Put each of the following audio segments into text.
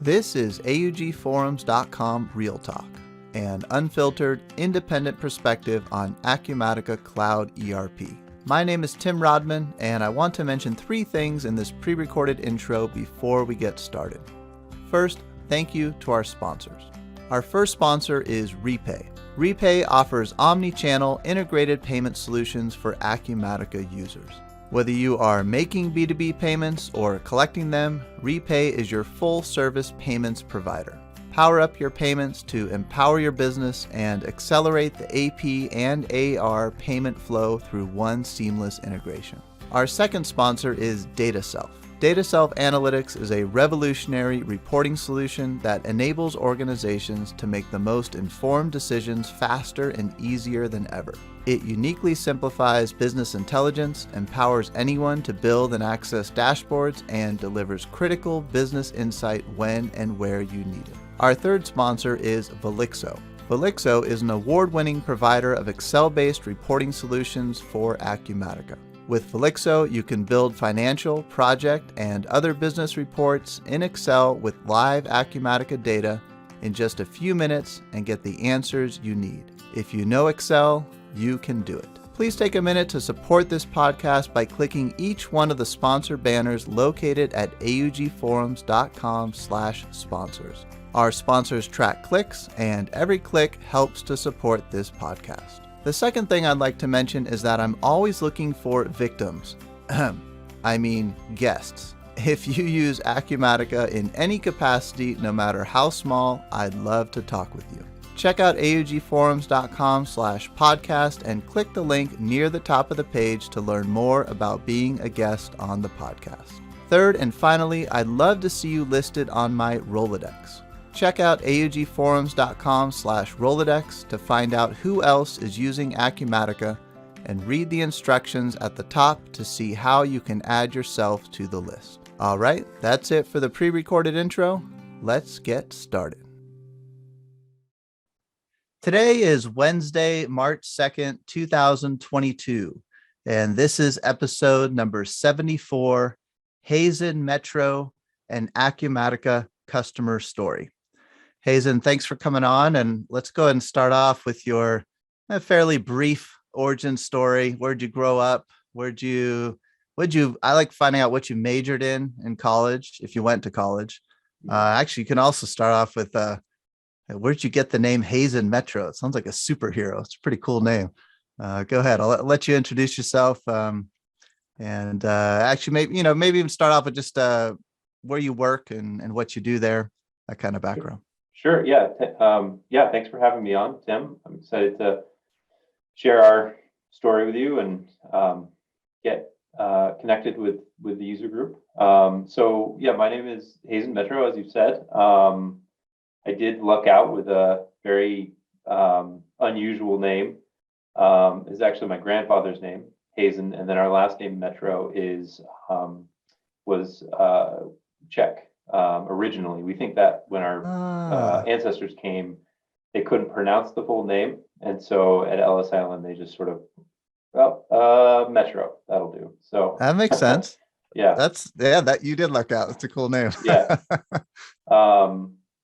This is AUGforums.com Real Talk, an unfiltered, independent perspective on Acumatica Cloud ERP. My name is Tim Rodman, and I want to mention three things in this pre-recorded intro before we get started. First, thank you to our sponsors. Our first sponsor is Repay. Repay offers omni-channel integrated payment solutions for Acumatica users. Whether you are making B2B payments or collecting them, Repay is your full-service payments provider. Power up your payments to empower your business and accelerate the AP and AR payment flow through one seamless integration. Our second sponsor is DataSelf. DataSelf Analytics is a revolutionary reporting solution that enables organizations to make the most informed decisions faster and easier than ever. It uniquely simplifies business intelligence, empowers anyone to build and access dashboards, and delivers critical business insight when and where you need it. Our third sponsor is Velixo. Velixo is an award-winning provider of Excel-based reporting solutions for Acumatica. With Velixo, you can build financial, project, and other business reports in Excel with live Acumatica data in just a few minutes and get the answers you need. If you know Excel, you can do it. Please take a minute to support this podcast by clicking each one of the sponsor banners located at augforums.com/sponsors. Our sponsors track clicks, and every click helps to support this podcast. The second thing I'd like to mention is that I'm always looking for victims. I mean guests. If you use Acumatica in any capacity, no matter how small, I'd love to talk with you. Check out augforums.com/podcast and click the link near the top of the page to learn more about being a guest on the podcast. Third and finally, I'd love to see you listed on my Rolodex. Check out augforums.com/Rolodex to find out who else is using Acumatica and read the instructions at the top to see how you can add yourself to the list. All right, that's it for the pre-recorded intro. Let's get started. Today is Wednesday, March 2nd, 2022, and this is episode number 74, Hazen Metro and Acumatica Customer Story. Hazen, thanks for coming on, and let's go ahead and start off with your fairly brief origin story. Where'd you grow up? I like finding out what you majored in college, if you went to college. Actually, you can also start off with where'd you get the name Hazen Metro? It sounds like a superhero. It's a pretty cool name. Go ahead. I'll let you introduce yourself, and actually maybe even start off with just where you work and what you do there, that kind of background. Sure. Yeah. Thanks for having me on, Tim. I'm excited to share our story with you and get connected with the user group. My name is Hazen Metro, as you said. I did luck out with a very unusual name. It's actually my grandfather's name, Hazen, and then our last name, Metro, was Czech. Originally, we think that when our ancestors came, they couldn't pronounce the full name, and so at Ellis Island they just sort of, Metro, that'll do. So that makes sense. Yeah, that you did luck out. That's a cool name. Yeah.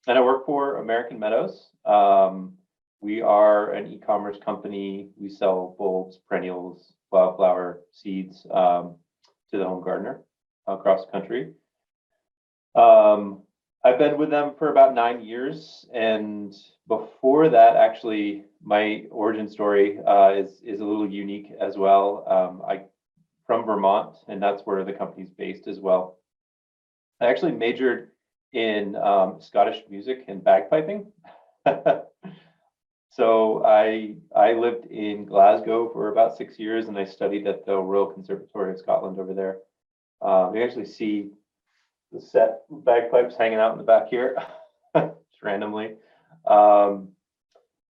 And I work for American Meadows. We are an e-commerce company. We sell bulbs, perennials, wildflower seeds to the home gardener across the country. I've been with them for about 9 years, and before that, actually, my origin story is a little unique as well. I'm from Vermont, and that's where the company's based as well. I actually majored in Scottish music and bagpiping. So I lived in Glasgow for about 6 years, and I studied at the Royal Conservatory of Scotland over there. You actually see the set bagpipes hanging out in the back here, just randomly. So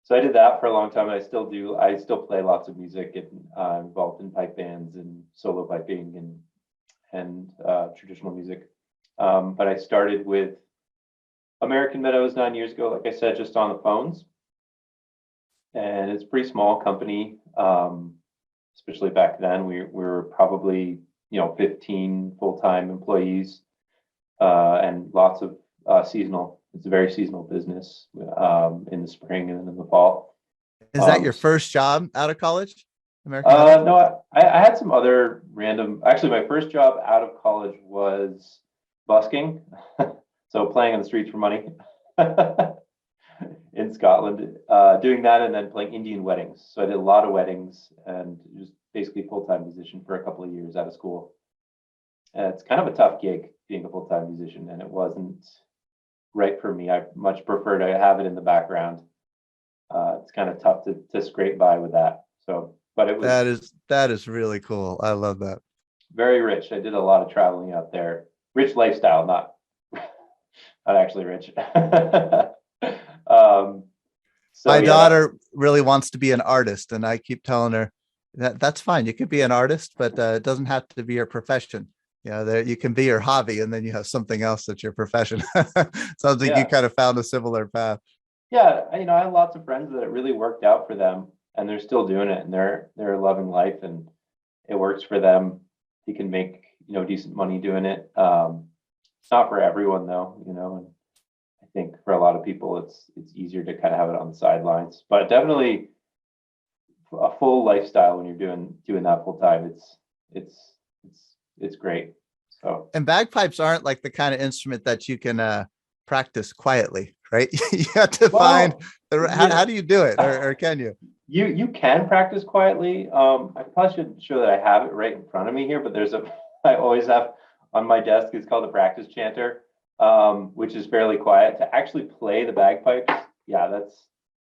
I did that for a long time, and I still do. I still play lots of music and involved in pipe bands and solo piping and traditional music. But I started with American Meadows 9 years ago, like I said, just on the phones. And it's a pretty small company, especially back then. We were probably 15 full-time employees and lots of seasonal. It's a very seasonal business in the spring and in the fall. Is that your first job out of college? American Meadows? No, I had some other random. Actually, my first job out of college was busking, so playing on the streets for money in Scotland, doing that, and then playing Indian weddings. So I did a lot of weddings and just basically full-time musician for a couple of years out of school. It's kind of a tough gig being a full-time musician, and it wasn't right for me. I much prefer to have it in the background. It's kind of tough to scrape by with that. So, but it was that is really cool. I love that. Very rich. I did a lot of traveling out there. Rich lifestyle, not actually rich. My daughter really wants to be an artist, and I keep telling her that's fine. You could be an artist, but it doesn't have to be your profession. You know, you can be your hobby, and then you have something else that's your profession. Sounds like you kind of found a similar path. Yeah, I have lots of friends that it really worked out for them, and they're still doing it, and they're loving life, and it works for them. You can make decent money doing it. It's not for everyone though, and I think for a lot of people it's easier to kind of have it on the sidelines. But definitely a full lifestyle when you're doing that full time. It's great. So, and bagpipes aren't like the kind of instrument that you can practice quietly, right? You have to find how do you do it, or can you? You can practice quietly. I probably should show that I have it right in front of me here, but I always have on my desk. It's called the practice chanter, which is fairly quiet. To actually play the bagpipes, yeah,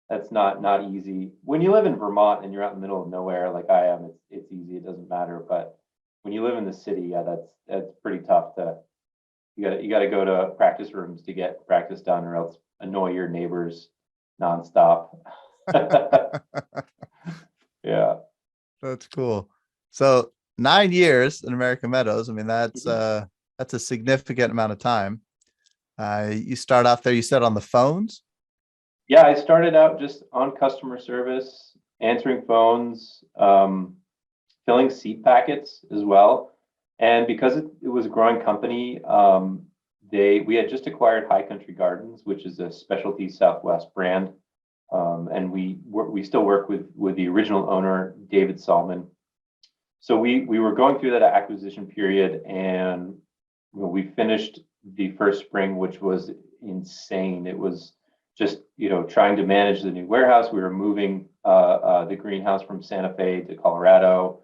that's not easy. When you live in Vermont and you're out in the middle of nowhere like I am, it's easy. It doesn't matter. But when you live in the city, yeah, that's pretty tough. You got to go to practice rooms to get practice done, or else annoy your neighbors nonstop. Yeah, that's cool. So 9 years in American Meadows. I mean, that's a significant amount of time. You start off there, you said, on the phones. Yeah, I started out just on customer service, answering phones, filling seed packets as well. And because it was a growing company, we had just acquired High Country Gardens, which is a specialty Southwest brand. And we still work with the original owner, David Salman. So we were going through that acquisition period, and we finished the first spring, which was insane. It was just trying to manage the new warehouse. We were moving the greenhouse from Santa Fe to Colorado.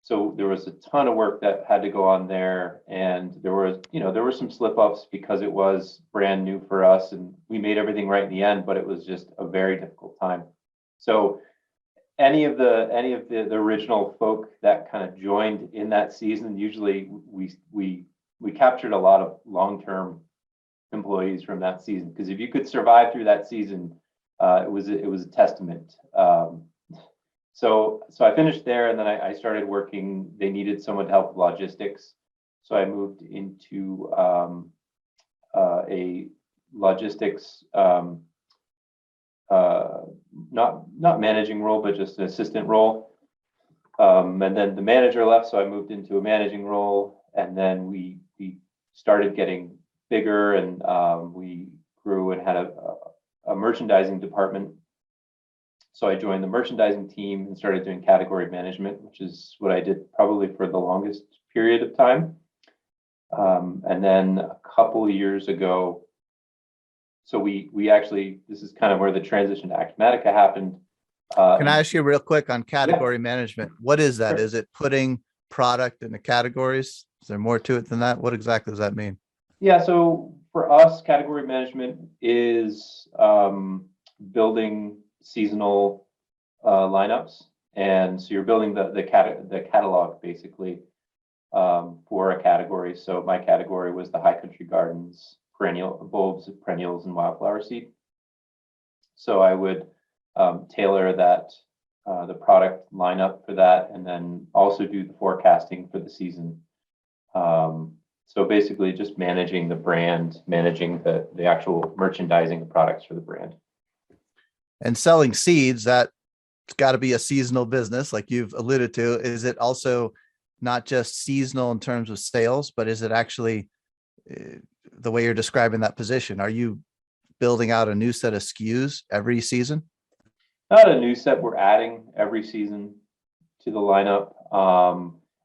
So there was a ton of work that had to go on there, and there were some slip ups because it was brand new for us, and we made everything right in the end, but it was just a very difficult time. So any of the original folk that kind of joined in that season, usually we captured a lot of long-term employees from that season, because if you could survive through that season, it was a testament. So I finished there, and then I started working. They needed someone to help with logistics, so I moved into a logistics, not managing role, but just an assistant role. And then the manager left, so I moved into a managing role, and then we started getting bigger, and we grew and had a merchandising department. So I joined the merchandising team and started doing category management, which is what I did probably for the longest period of time. And then a couple of years ago, so we actually, this is kind of where the transition to Acumatica happened. Can I ask you real quick on category management? What is that? Sure. Is it putting product into categories? Is there more to it than that? What exactly does that mean? Yeah, so for us, category management is building seasonal lineups, and so you're building the catalog basically for a category. So my category was the High Country Gardens perennial bulbs, perennials, and wildflower seed. So I would tailor that the product lineup for that, and then also do the forecasting for the season. So basically, just managing the brand, managing the actual merchandising of products for the brand. And selling seeds, that's got to be a seasonal business, like you've alluded to. Is it also not just seasonal in terms of sales, but is it actually the way you're describing that position? Are you building out a new set of SKUs every season? Not a new set. We're adding every season to the lineup.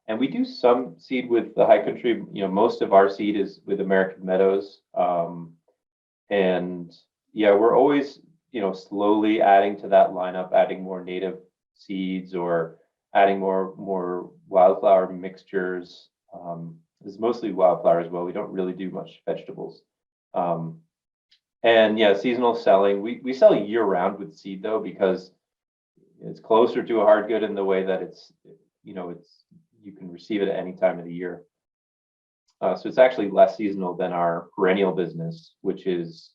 And we do some seed with the high country. Most of our seed is with American Meadows. And yeah, we're always, slowly adding to that lineup, adding more native seeds or adding more wildflower mixtures. It's mostly wildflower as well. We don't really do much vegetables. And yeah, seasonal selling. We sell year round with seed though, because it's closer to a hard good in the way that it's you can receive it at any time of the year. So it's actually less seasonal than our perennial business, which is,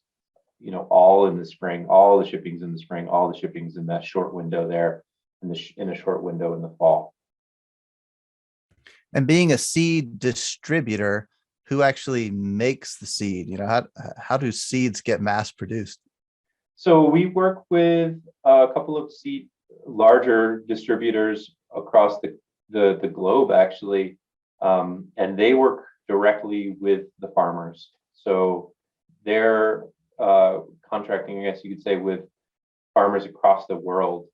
all in the spring, all the shippings in the spring, all the shippings in that short window there, in a short window in the fall. And being a seed distributor, who actually makes the seed? How do seeds get mass produced? So we work with a couple of larger distributors across the globe, actually, and they work directly with the farmers. So they're contracting, I guess you could say, with farmers across the world.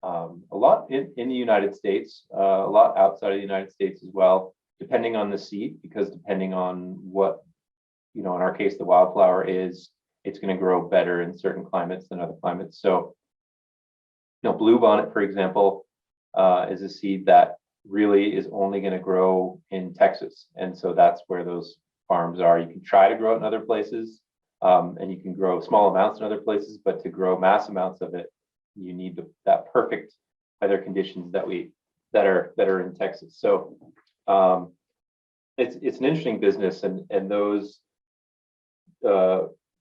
A lot in the United States, a lot outside of the United States as well, depending on the seed, because depending on what, in our case, the wildflower is, it's going to grow better in certain climates than other climates. So, bluebonnet, for example, is a seed that really is only going to grow in Texas. And so that's where those farms are. You can try to grow it in other places, and you can grow small amounts in other places, but to grow mass amounts of it, you need that perfect weather conditions that are in Texas. So it's an interesting business, and those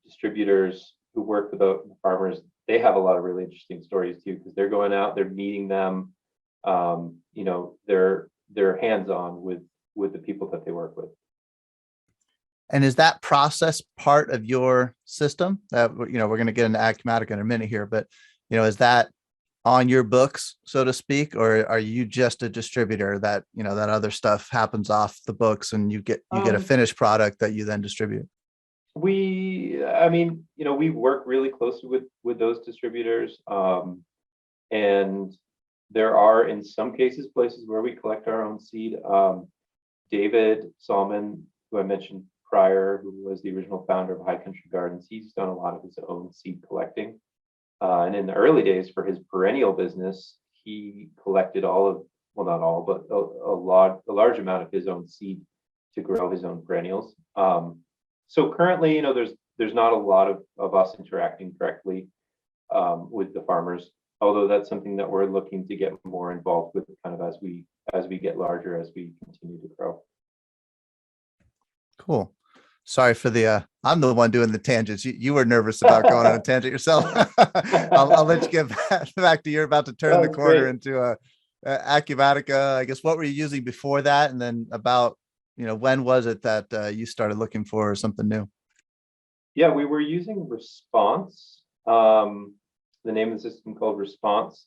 distributors who work with the farmers, they have a lot of really interesting stories too, because they're going out, they're meeting them, they're hands-on with the people that they work with. And is that process part of your system? We're going to get into Acumatica in a minute here, but is that on your books, so to speak, or are you just a distributor that that other stuff happens off the books and you get a finished product that you then distribute? We work really closely with those distributors, and there are in some cases places where we collect our own seed. David Salmon, who I mentioned prior, who was the original founder of High Country Gardens, he's done a lot of his own seed collecting. And in the early days for his perennial business, he collected not all, but a large amount of his own seed to grow his own perennials. So currently, there's not a lot of us interacting directly with the farmers, although that's something that we're looking to get more involved with kind of as we get larger, as we continue to grow. Cool. Sorry for I'm the one doing the tangents. You were nervous about going on a tangent yourself. I'll let you get back to, you're about to turn the corner great. Into Acumatica. I guess, what were you using before that? And then about, when was it that you started looking for something new? Yeah, we were using Response, the name of the system called Response.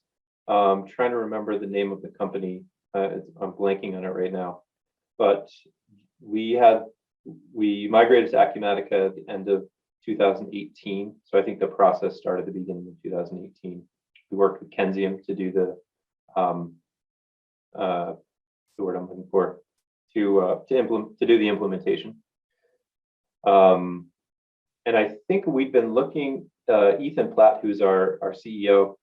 Trying to remember the name of the company. I'm blanking on it right now, but we migrated to Acumatica at the end of 2018. So I think the process started at the beginning of 2018. We worked with Kensium to do the word I'm looking for, to do the implementation. And I think we've been looking, Ethan Platt, who's our CEO,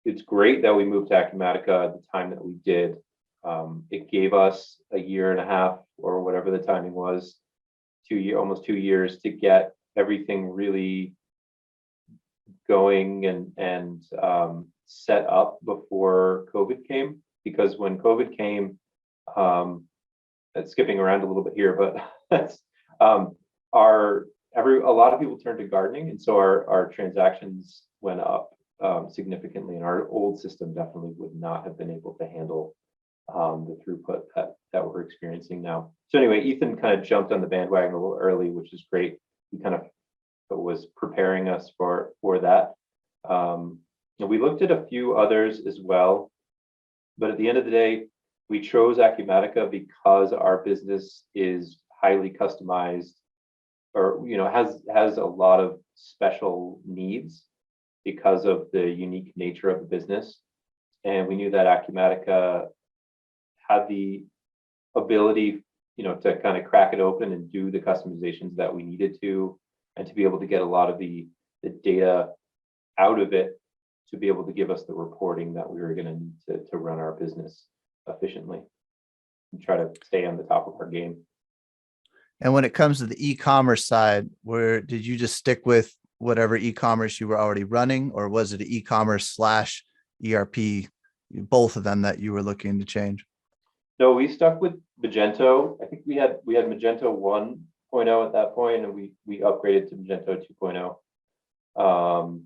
it's great that we moved to Acumatica at the time that we did. It gave us a year and a half, or whatever the timing was, almost 2 years to get everything really going and set up before COVID came. Because when COVID came, it's skipping around a little bit here, but that's a lot of people turned to gardening, and so our transactions went up significantly, and our old system definitely would not have been able to handle the throughput that we're experiencing now. So anyway, Ethan kind of jumped on the bandwagon a little early, which is great. He kind of was preparing us for that. And we looked at a few others as well, but at the end of the day, we chose Acumatica because our business is highly customized, or has a lot of special needs because of the unique nature of the business. And we knew that Acumatica had the ability, to kind of crack it open and do the customizations that we needed to, and to be able to get a lot of the data out of it to be able to give us the reporting that we were going to need to run our business efficiently and try to stay on the top of our game. And when it comes to the e-commerce side, where did you just stick with whatever e-commerce you were already running, or was it e-commerce / ERP, both of them that you were looking to change? No, we stuck with Magento. I think we had Magento 1.0 at that point, and we upgraded to Magento 2.0.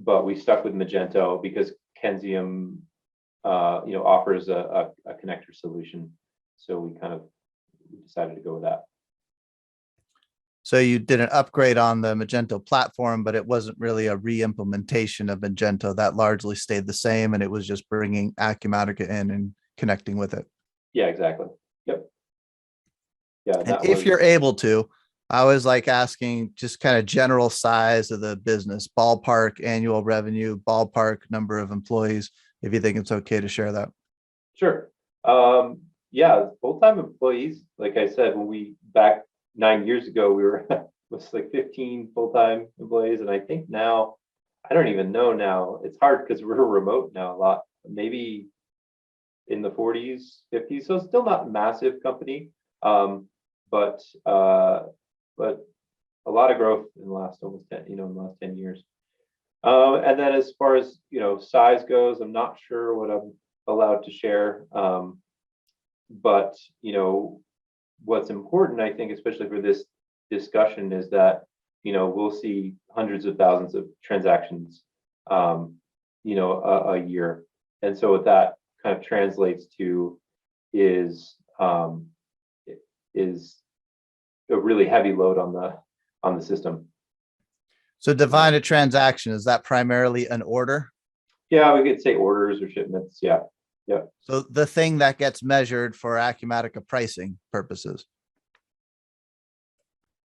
But we stuck with Magento because Kensium, offers a connector solution. So we decided to go with that. So you did an upgrade on the Magento platform, but it wasn't really a re-implementation of Magento. That largely stayed the same, and it was just bringing Acumatica in and connecting with it. Yeah, exactly. Yep. Yeah. And if you're able to, I always like asking just kind of general size of the business, ballpark annual revenue, ballpark number of employees, if you think it's okay to share that. Sure. Yeah, full-time employees. Like I said, when we back 9 years ago, we were was like 15 full-time employees, and I think now, I don't even know now. It's hard because we're remote now a lot. Maybe in the 40s, 50s. So still not a massive company, but a lot of growth in the last almost 10 years. And then as far as size goes, I'm not sure what I'm allowed to share. But what's important, I think, especially for this discussion, is that we'll see hundreds of thousands of transactions a year. And so what that kind of translates to is a really heavy load on the system. So define a transaction. Is that primarily an order? Yeah, we could say orders or shipments. Yeah. Yeah. So the thing that gets measured for Acumatica pricing purposes.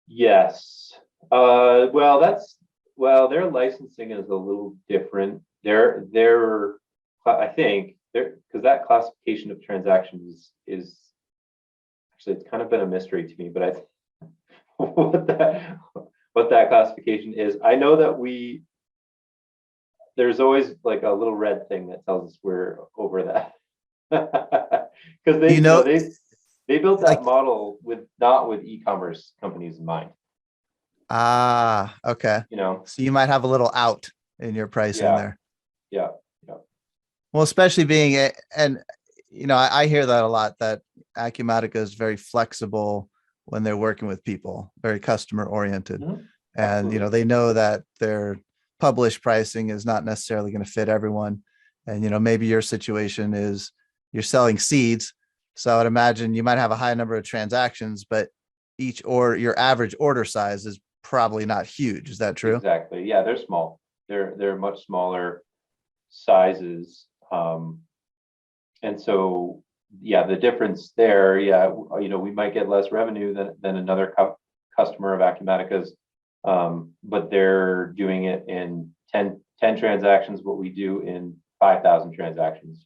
Yes. Their licensing is a little different. I think because that classification of transactions is actually, it's kind of been a mystery to me, but what that classification is. I know that there's always like a little red thing that tells us we're over that. Because they built that model not with e-commerce companies in mind. Ah, okay. So you might have a little out in your pricing there. Yeah. Well, especially being I hear that a lot, that Acumatica is very flexible when they're working with people, very customer oriented. Mm-hmm. And, they know that their published pricing is not necessarily going to fit everyone. And, maybe your situation is you're selling seeds. So I would imagine you might have a high number of transactions, but your average order size is probably not huge. Is that true? Exactly. Yeah, they're small. They're much smaller sizes. And so, yeah, the difference there, we might get less revenue than another customer of Acumatica's, but they're doing it in 10 transactions, what we do in 5,000 transactions,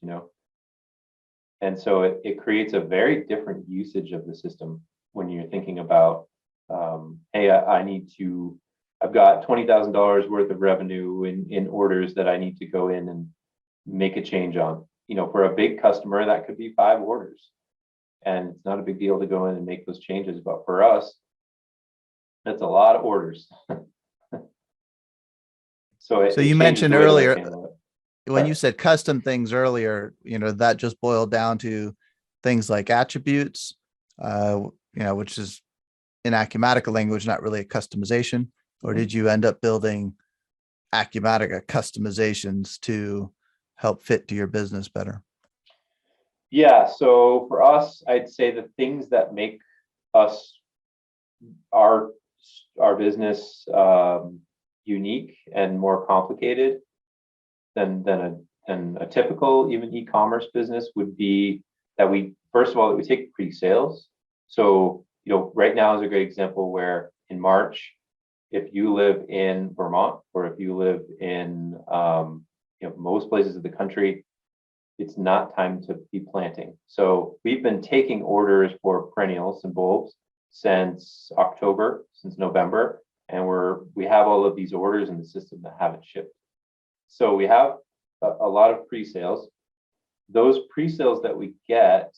And so it creates a very different usage of the system when you're thinking about, hey, I've got $20,000 worth of revenue in orders that I need to go in and make a change on. For a big customer, that could be 5 orders. And it's not a big deal to go in and make those changes. But for us, that's a lot of orders. So you mentioned earlier, when you said custom things earlier, that just boiled down to things like attributes, which is in Acumatica language, not really a customization. Or did you end up building Acumatica customizations to help fit to your business better? Yeah. So for us, I'd say the things that make us our business unique and more complicated than a typical even e-commerce business would be that we, first of all, that we take pre-sales. So, right now is a great example where in March, if you live in Vermont or if you live in most places of the country, it's not time to be planting. So we've been taking orders for perennials and bulbs since October, since November, and we have all of these orders in the system that haven't shipped. So we have a lot of pre-sales. Those pre-sales that we get,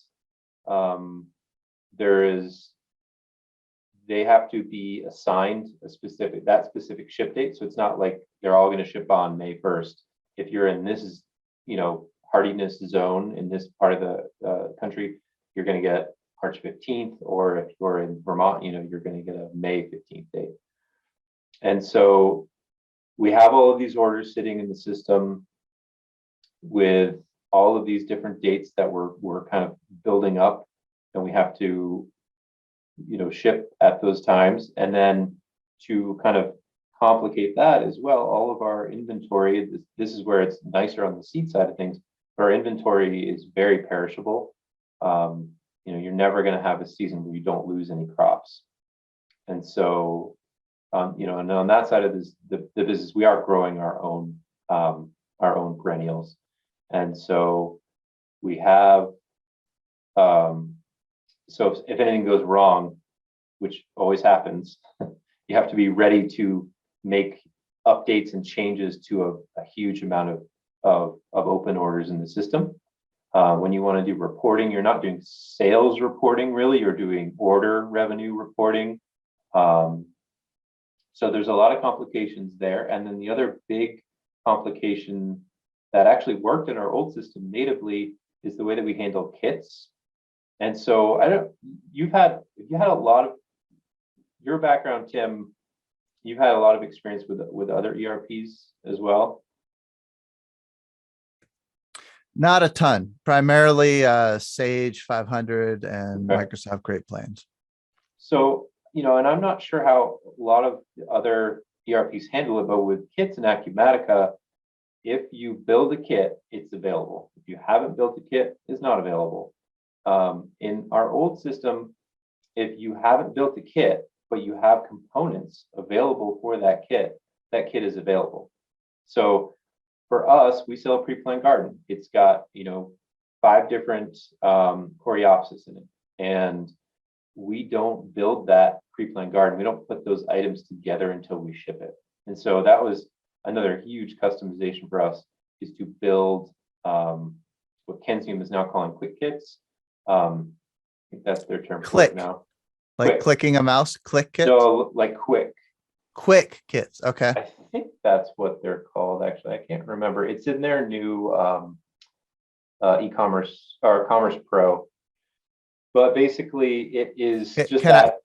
they have to be assigned that specific ship date. So it's not like they're all going to ship on May 1st. If you're in this, hardiness zone in this part of the country, you're going to get March 15th, or if you're in Vermont, you're going to get a May 15th date. And so we have all of these orders sitting in the system with all of these different dates that we're kind of building up, and we have to ship at those times. And then to kind of complicate that as well, all of our inventory, this is where it's nicer on the seed side of things, but our inventory is very perishable. You're never going to have a season where you don't lose any crops. And so and on that side of this, the business, we are growing our own perennials. And so we have so if anything goes wrong, which always happens, you have to be ready to make updates and changes to a huge amount of open orders in the system. When you want to do reporting, you're not doing sales reporting, really, you're doing order revenue reporting. So there's a lot of complications there. And then the other big complication that actually worked in our old system natively is the way that we handle kits. And so if you had a lot of your background, Tim, you've had a lot of experience with other ERPs as well. Not a ton, primarily Sage 500 and Microsoft Great Plains. So, and I'm not sure how a lot of other ERPs handle it, but with kits and Acumatica, if you build a kit, it's available. If you haven't built a kit, it's not available. In our old system, if you haven't built a kit, but you have components available for that kit is available. So for us, we sell a pre-planned garden. It's got, 5 different coreopsis in it. And we don't build that pre-planned garden. We don't put those items together until we ship it. And so that was another huge customization for us, is to build what Kensium is now calling quick kits. I think that's their term for it now. Like quick. Clicking a mouse, click kits? No, like quick. Quick kits, okay. I think that's what they're called, actually. I can't remember. It's in their new eCommerce or Commerce Pro. But basically, it is just that.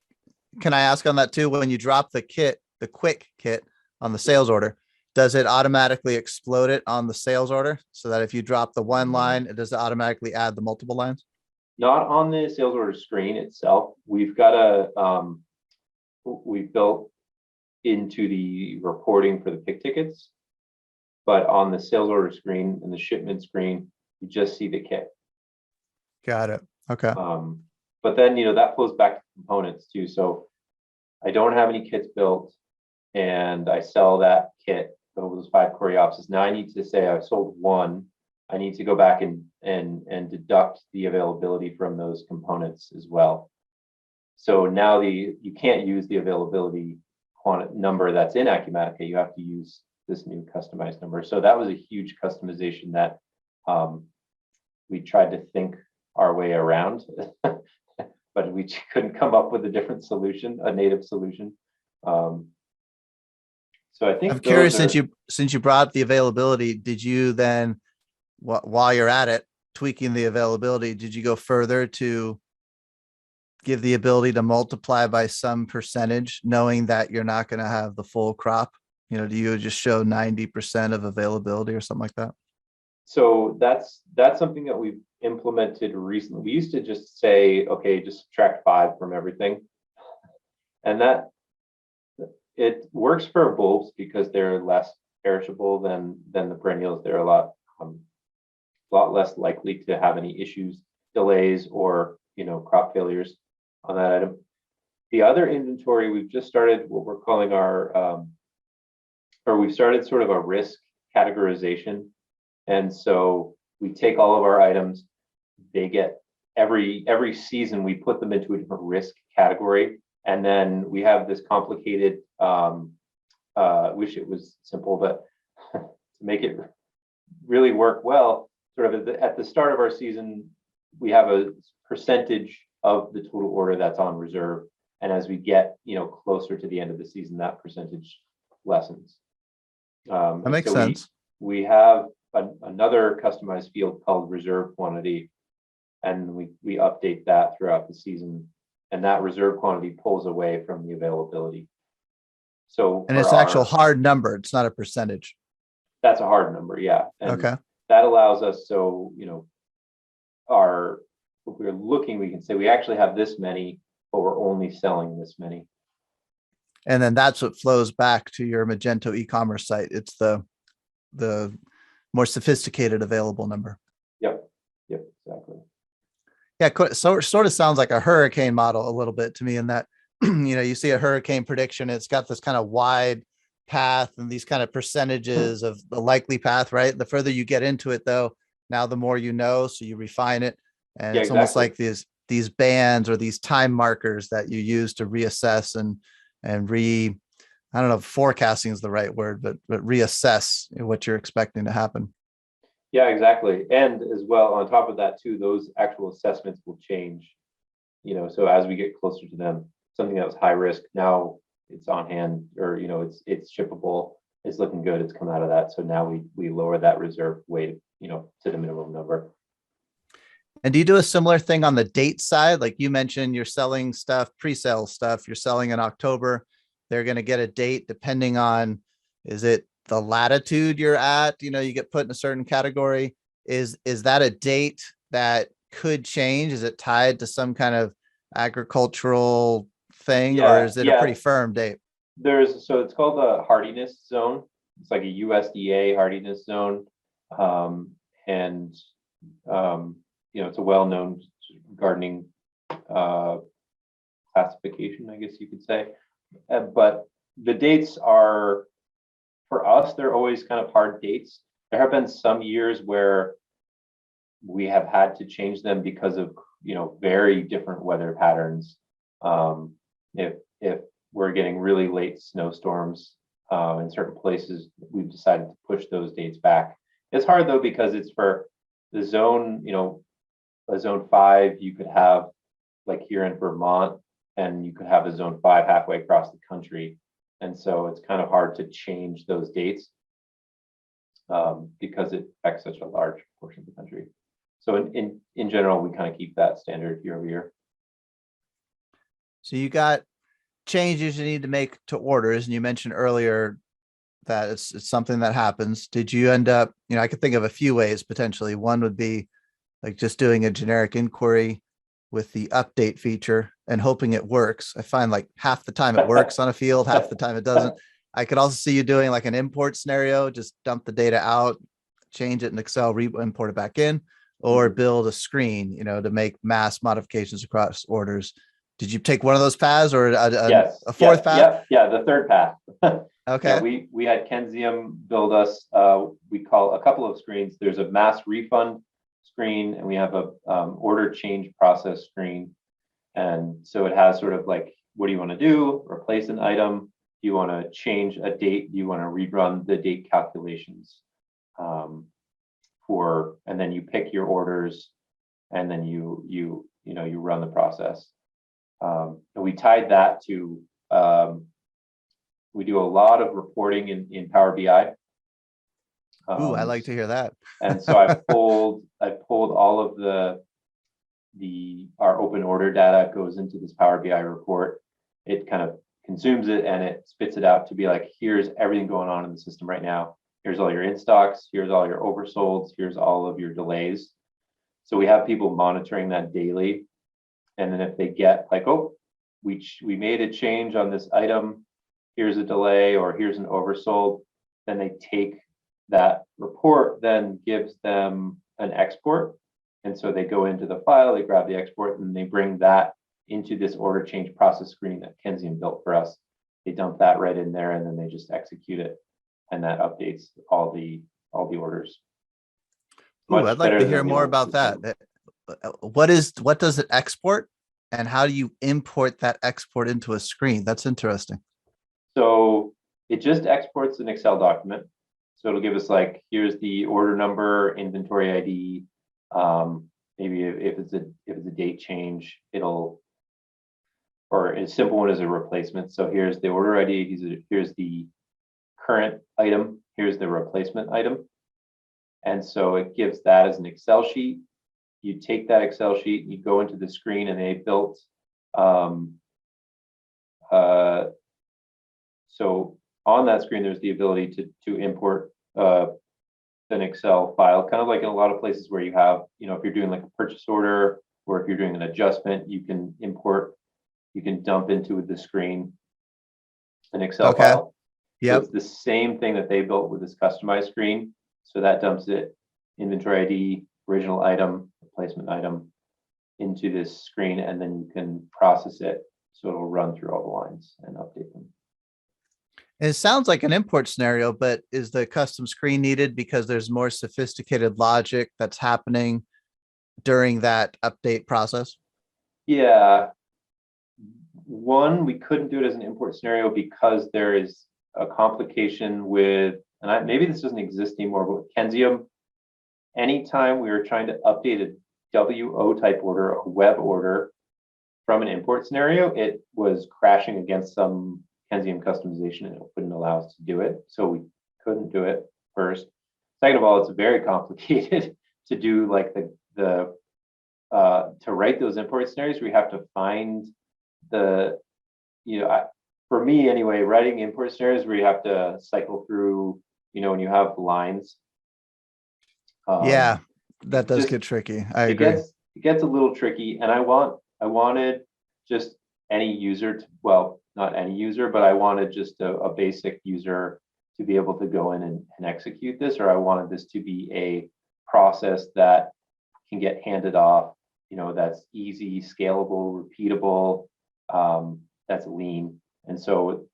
Can I ask on that too? When you drop the kit, the quick kit on the sales order, does it automatically explode it on the sales order so that if you drop the one line, does it automatically add the multiple lines? Not on the sales order screen itself. We've got we've built into the reporting for the pick tickets, but on the sales order screen and the shipment screen, you just see the kit. Got it. Okay. But then, that flows back to components too. So I don't have any kits built, and I sell that kit, those 5 coreopsis. Now I need to say I've sold one. I need to go back and deduct the availability from those components as well. So now you can't use the availability number that's in Acumatica. You have to use this new customized number. So that was a huge customization that we tried to think our way around, but we couldn't come up with a different solution, a native solution. So I think I'm curious, since you brought up the availability, did you then, while you're at it, tweaking the availability, did you go further to give the ability to multiply by some percentage, knowing that you're not going to have the full crop? Do you just show 90% of availability or something like that? So that's something that we've implemented recently. We used to just say, okay, just subtract 5 from everything. And that it works for bulbs because they're less perishable than the perennials. They're a lot less likely to have any issues delays or, crop failures on that item. The other inventory, we've just started what we're calling we've started sort of a risk categorization. And so we take all of our items, they get every season, we put them into a different risk category. And then we have this complicated, wish it was simple, but to make it really work well, sort of at the start of our season, we have a percentage of the total order that's on reserve. And as we get, closer to the end of the season, that percentage lessens. That makes sense. We have another customized field called reserve quantity, and we update that throughout the season. And that reserve quantity pulls away from the availability. So, and it's actual hard number. It's not a percentage. That's a hard number, yeah. And okay. That allows us, so if we're looking, we can say we actually have this many, but we're only selling this many. And then that's what flows back to your Magento e-commerce site. It's the more sophisticated available number. Yep, exactly. Yeah, so sort of sounds like a hurricane model a little bit to me in that, you see a hurricane prediction, it's got this kind of wide path and these kind of percentages of the likely path, right? The further you get into it though, now the more so you refine it. And it's exactly. almost like these bands or these time markers that you use to reassess and I don't know if forecasting is the right word, but reassess what you're expecting to happen. Yeah, exactly. And as well, on top of that too, those actual assessments will change, so as we get closer to them, something that was high risk, now it's on hand, or, it's shippable, it's looking good, it's come out of that. So now we lower that reserve weight, to the minimum number. And do you do a similar thing on the date side? Like you mentioned, you're selling stuff, pre-sale stuff, you're selling in October. They're going to get a date depending on, is it the latitude you're at? You get put in a certain category. Is that a date that could change? Is it tied to some kind of agricultural thing, or is it a pretty firm date? So it's called the Hardiness zone. It's like a USDA Hardiness zone. It's a well-known gardening classification, I guess you could say. But the dates are, for us, they're always kind of hard dates. There have been some years where we have had to change them because of, very different weather patterns. If we're getting really late snowstorms in certain places, we've decided to push those dates back. It's hard though, because it's for the zone, a zone 5, you could have like here in Vermont, and you could have a zone 5 halfway across the country. And so it's kind of hard to change those dates because it affects such a large portion of the country. So in general, we kind of keep that standard year over year. So you got changes you need to make to orders. And you mentioned earlier that it's something that happens. Did you end up, I could think of a few ways potentially. One would be like just doing a generic inquiry with the update feature and hoping it works. I find like half the time it works on a field, half the time it doesn't. I could also see you doing like an import scenario, just dump the data out, change it in Excel, re-import it back in, or build a screen, to make mass modifications across orders. Did you take one of those paths or a fourth path? Yeah, the third path. Okay. Yeah, we had Kensium build us, we call a couple of screens. There's a mass refund screen, and we have a order change process screen. And so it has sort of like, what do you want to do? Replace an item? Do you want to change a date? Do you want to rerun the date calculations? And then you pick your orders, and then you run the process. And we tied that to, we do a lot of reporting in Power BI. Ooh, I like to hear that. And so I pulled all of our open order data goes into this Power BI report. It kind of consumes it and it spits it out to be like, here's everything going on in the system right now. Here's all your in stocks. Here's all your oversolds. Here's all of your delays. So we have people monitoring that daily. And then if they get like, oh, we made a change on this item, here's a delay or here's an oversold, then they take that report, then gives them an export, And so they go into the file, they grab the export, and they bring that into this order change process screen that Kensium built for us. They dump that right in there, and then they just execute it, and that updates all the orders. Ooh, I'd like to hear more about that. What does it export, and how do you import that export into a screen? That's interesting. So it just exports an Excel document. So it'll give us like, here's the order number, inventory ID. Maybe if it's a date change, or a simple one is a replacement. So here's the order ID, here's the current item, here's the replacement item. And so it gives that as an Excel sheet. You take that Excel sheet, you go into the screen, and they built, so on that screen, there's the ability to import an Excel file, kind of like in a lot of places where you have, if you're doing like a purchase order, or if you're doing an adjustment, you can import, you can dump into the screen an Excel file. Yep. So it's the same thing that they built with this customized screen. So that dumps it, inventory ID, original item, replacement item, into this screen, and then you can process it. So it'll run through all the lines and update them. It sounds like an import scenario, but is the custom screen needed because there's more sophisticated logic that's happening during that update process? Yeah. One, we couldn't do it as an import scenario because there is a complication with, and maybe this doesn't exist anymore, but with Kensium, anytime we were trying to update a WO type order, a web order from an import scenario, it was crashing against some Kensium customization, and it wouldn't allow us to do it. So we couldn't do it first. Second of all, it's very complicated to do like to write those import scenarios. We have to find for me anyway, writing import scenarios where you have to cycle through, when you have lines. Yeah, that does get tricky. I agree. It gets a little tricky, and I wanted just any user to, well, not any user, but I wanted just a basic user to be able to go in and execute this, or I wanted this to be a process that can get handed off, that's easy, scalable, repeatable, that's lean. And so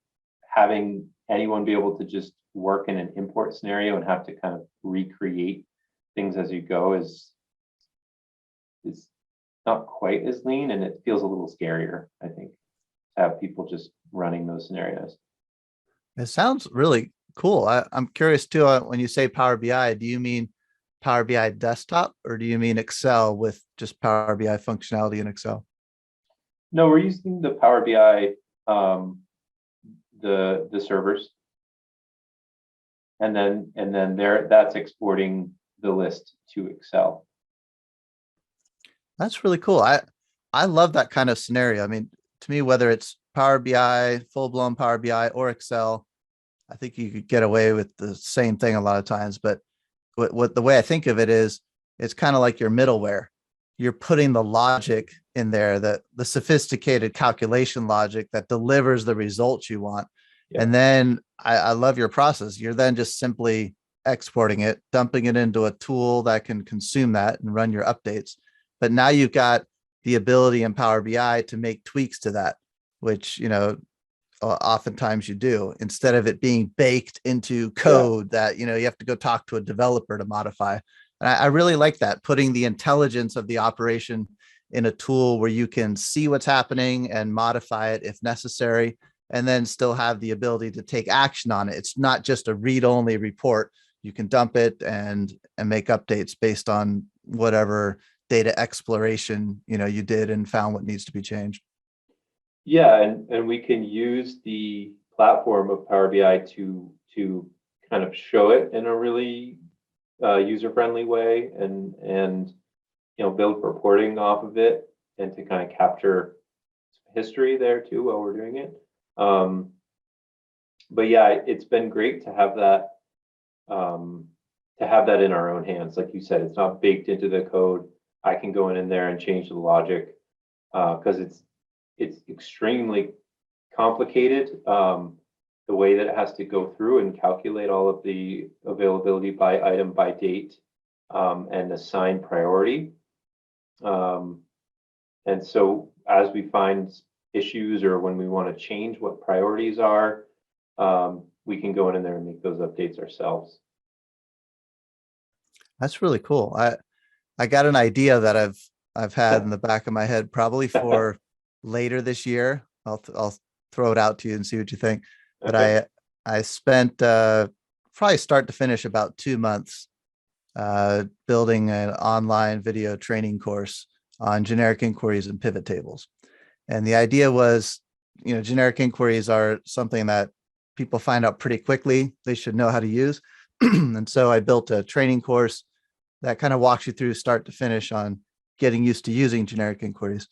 having anyone be able to just work in an import scenario and have to kind of recreate things as you go is not quite as lean, and it feels a little scarier, I think, to have people just running those scenarios. It sounds really cool. I'm curious too, when you say Power BI, do you mean Power BI desktop, or do you mean Excel with just Power BI functionality in Excel? No, we're using the Power BI, the servers, and then that's exporting the list to Excel. That's really cool. I love that kind of scenario. I mean, to me, whether it's Power BI, full-blown Power BI, or Excel, I think you could get away with the same thing a lot of times. But what the way I think of it is, it's kind of like your middleware. You're putting the logic in there, the sophisticated calculation logic that delivers the results you want. Yeah. And then I love your process. You're then just simply exporting it, dumping it into a tool that can consume that and run your updates. But now you've got the ability in Power BI to make tweaks to that, which, oftentimes you do, instead of it being baked into code that, you have to go talk to a developer to modify. And I really like that, putting the intelligence of the operation in a tool where you can see what's happening and modify it if necessary, and then still have the ability to take action on it. It's not just a read-only report. You can dump it and make updates based on whatever data exploration you did and found what needs to be changed. Yeah, and we can use the platform of Power BI to kind of show it in a really user-friendly way, and build reporting off of it, and to kind of capture history there too while we're doing it. But yeah, it's been great to have that in our own hands. Like you said, it's not baked into the code. I can go in there and change the logic because it's extremely complicated, the way that it has to go through and calculate all of the availability by item, by date, and assign priority. And so as we find issues or when we want to change what priorities are, we can go in there and make those updates ourselves. That's really cool. I got an idea that I've had in the back of my head probably for later this year. I'll throw it out to you and see what you think. But Okay. I spent probably start to finish about 2 months building an online video training course on generic inquiries and pivot tables. And the idea was, generic inquiries are something that people find out pretty quickly they should know how to use. And so I built a training course that kind of walks you through start to finish on getting used to using generic inquiries.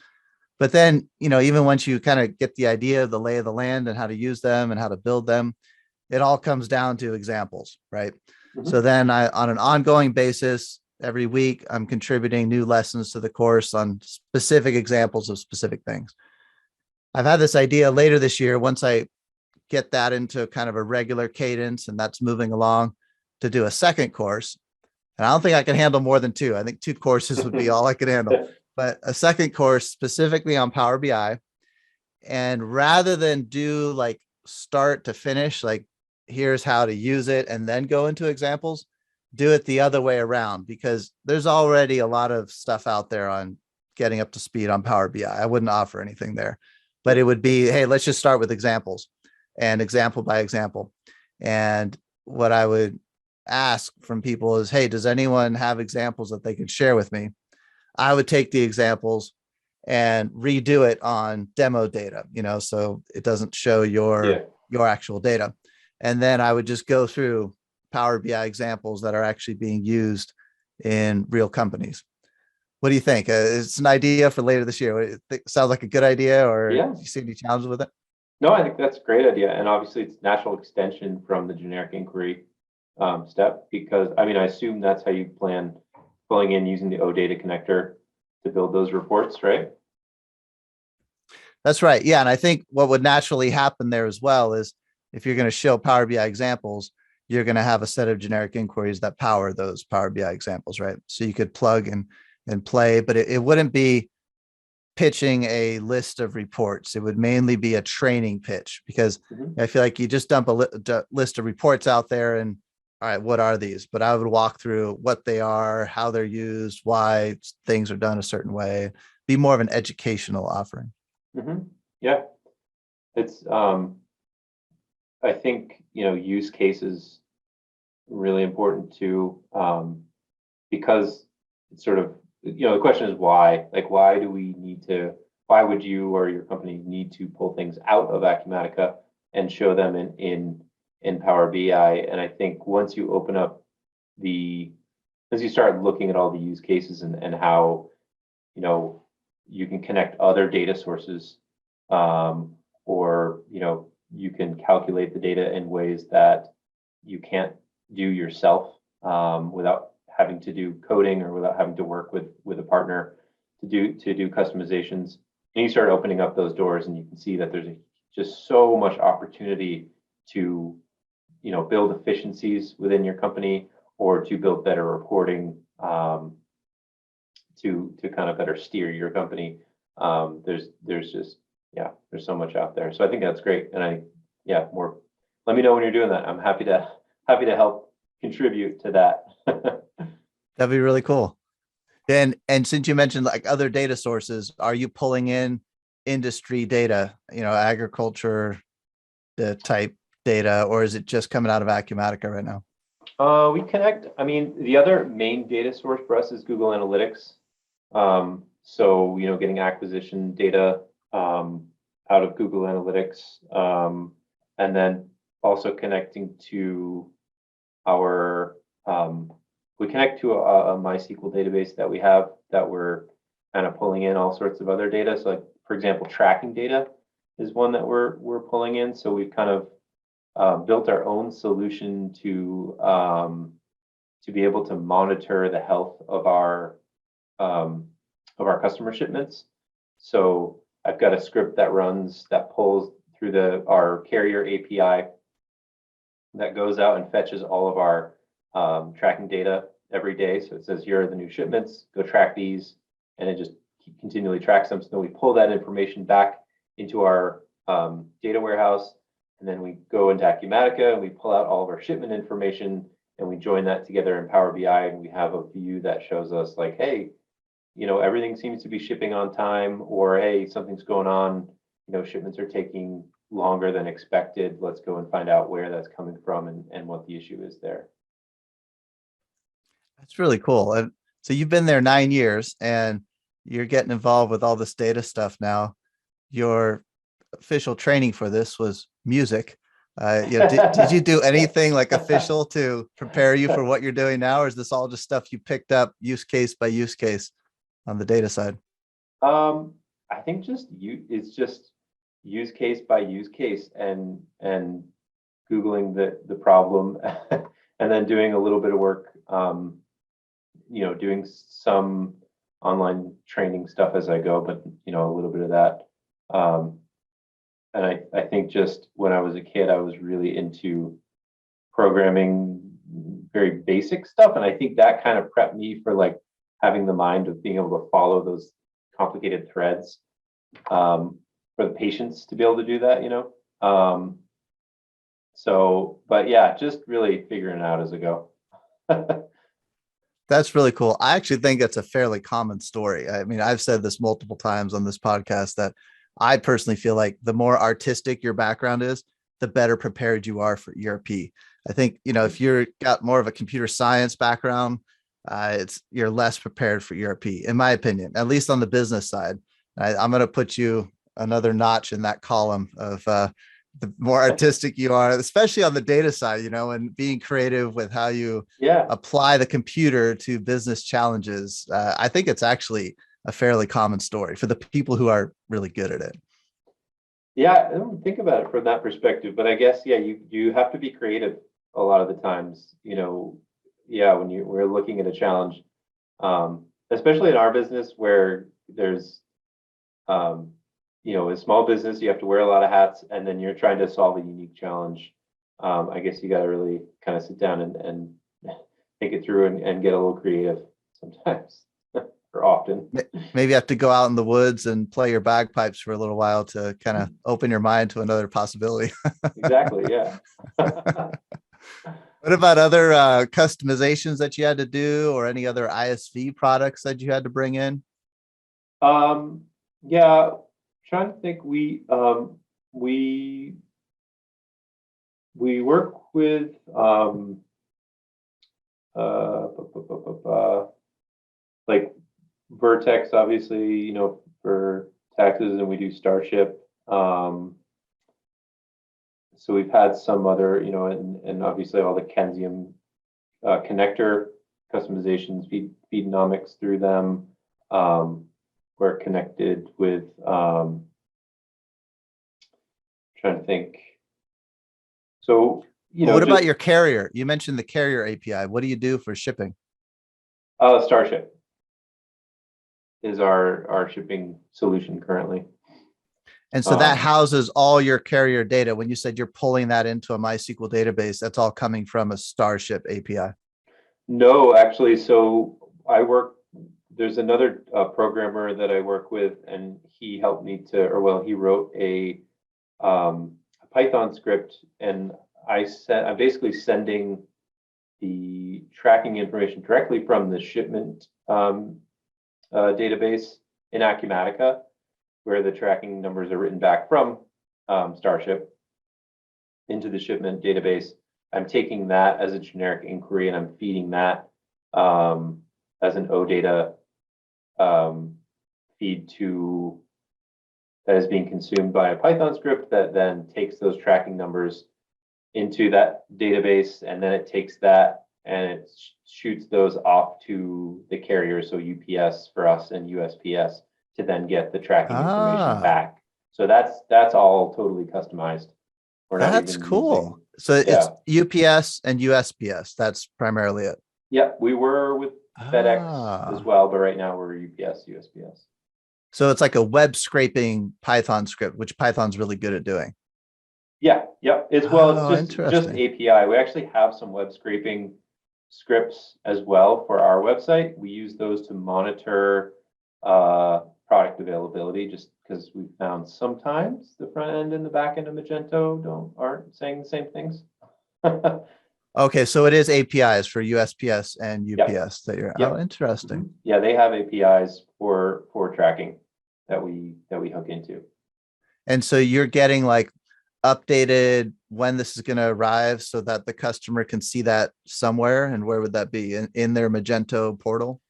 But then, even once you kind of get the idea of the lay of the land and how to use them and how to build them, it all comes down to examples, right? So then on an ongoing basis, every week, I'm contributing new lessons to the course on specific examples of specific things. I've had this idea later this year, once I get that into kind of a regular cadence and that's moving along, to do a second course. And I don't think I can handle more than 2. I think 2 courses would be all I could handle, but a second course specifically on Power BI. And rather than do like start to finish, like here's how to use it and then go into examples, do it the other way around, because there's already a lot of stuff out there on getting up to speed on Power BI. I wouldn't offer anything there, but it would be, hey, let's just start with examples and example by example. And what I would ask from people is, hey, does anyone have examples that they could share with me? I would take the examples and redo it on demo data, so it doesn't show your actual data. And then I would just go through Power BI examples that are actually being used in real companies. What do you think? It's an idea for later this year. Sounds like a good idea, or do you see any challenges with it? No, I think that's a great idea. And obviously it's natural extension from the generic inquiry step, because I assume that's how you plan pulling in using the OData connector to build those reports, right? That's right. Yeah. And I think what would naturally happen there as well is if you're going to show Power BI examples, you're going to have a set of generic inquiries that power those Power BI examples, right? So you could plug and play, but it wouldn't be pitching a list of reports. It would mainly be a training pitch, because I feel like you just dump a list of reports out there and, all right, what are these? But I would walk through what they are, how they're used, why things are done a certain way, be more of an educational offering. Yeah, it's I think use cases really important too, because it's sort of the question is why. Like, why would you or your company need to pull things out of Acumatica and show them in Power BI? And I think once you open up as you start looking at all the use cases and how you can connect other data sources, or you can calculate the data in ways that you can't do yourself, without having to do coding or without having to work with a partner to do customizations. And you start opening up those doors, and you can see that there's just so much opportunity to build efficiencies within your company, or to build better reporting, to kind of better steer your company. There's just there's so much out there. So I think that's great. And more. Let me know when you're doing that. I'm happy to help contribute to that. That'd be really cool. And since you mentioned like other data sources, are you pulling in industry data, agriculture, the type data, or is it just coming out of Acumatica right now? We connect. The other main data source for us is Google Analytics. So getting acquisition data out of Google Analytics, and then also connecting to our we connect to a MySQL database that we have, that we're kind of pulling in all sorts of other data. So, like, for example, tracking data is one that we're pulling in. So we've kind of built our own solution to be able to monitor the health of our customer shipments. So I've got a script that pulls through our carrier API, that goes out and fetches all of our tracking data every day. So it says, here are the new shipments, go track these. and it just continually tracks them. So then we pull that information back into our data warehouse, and then we go into Acumatica and we pull out all of our shipment information and we join that together in Power BI, and we have a view that shows us like, hey, everything seems to be shipping on time, or hey, something's going on, shipments are taking longer than expected. Let's go and find out where that's coming from and what the issue is there. That's really cool. And so you've been there 9 years and you're getting involved with all this data stuff now. Your official training for this was music. Did you do anything like official to prepare you for what you're doing now, or is this all just stuff you picked up use case by use case on the data side? I think it's just use case by use case and Googling the problem and then doing a little bit of work, doing some online training stuff as I go, but a little bit of that. And I think just when I was a kid, I was really into programming, very basic stuff. And I think that kind of prepped me for like having the mind of being able to follow those complicated threads, for the patience to be able to do that, but yeah, just really figuring it out as I go. That's really cool. I actually think it's a fairly common story. I mean, I've said this multiple times on this podcast that I personally feel like the more artistic your background is, the better prepared you are for ERP. I think, if you're got more of a computer science background, you're less prepared for ERP, in my opinion, at least on the business side. I'm going to put you another notch in that column of the more artistic you are, especially on the data side, and being creative with how you apply the computer to business challenges. I think it's actually a fairly common story for the people who are really good at it. Yeah, I don't think about it from that perspective, but I guess, you have to be creative a lot of the times, when we're looking at a challenge, especially in our business where there's, a small business, you have to wear a lot of hats, and then you're trying to solve a unique challenge. I guess you got to really kind of sit down and think it through and get a little creative sometimes. Or often. Maybe you have to go out in the woods and play your bagpipes for a little while to kind of open your mind to another possibility. Exactly. Yeah. What about other customizations that you had to do, or any other ISV products that you had to bring in? Yeah, trying to think. We work with like Vertex, obviously, for taxes, and we do Starship. So we've had some other, and obviously all the Kensium connector customizations, feedonomics through them. We're connected with, trying to think. So, what about your carrier? You mentioned the carrier API. What do you do for shipping? Starship is our shipping solution currently. And so that houses all your carrier data. When you said you're pulling that into a MySQL database, that's all coming from a Starship API. No, actually. So there's another programmer that I work with, and he helped me he wrote a Python script, and I'm basically sending the tracking information directly from the shipment database in Acumatica, where the tracking numbers are written back from Starship into the shipment database. I'm taking that as a generic inquiry, and I'm feeding that as an OData feed that is being consumed by a Python script that then takes those tracking numbers into that database, and then it takes that and it shoots those off to the carrier, so UPS for us and USPS, to then get the tracking information back. So that's all totally customized. That's cool. So it's UPS and USPS. That's primarily it. Yeah, we were with FedEx as well, but right now we're UPS, USPS. So it's like a web scraping Python script, which Python's really good at doing. Yeah, it's just API. We actually have some web scraping scripts as well for our website. We use those to monitor product availability, just because we found sometimes the front end and the back end of Magento aren't saying the same things. Okay, so it is APIs for USPS and UPS that you're. Yep. Oh, interesting. Mm-hmm. Yeah, they have APIs for tracking that we hook into. And so you're getting like updated when this is going to arrive so that the customer can see that somewhere. And where would that be in their Magento portal?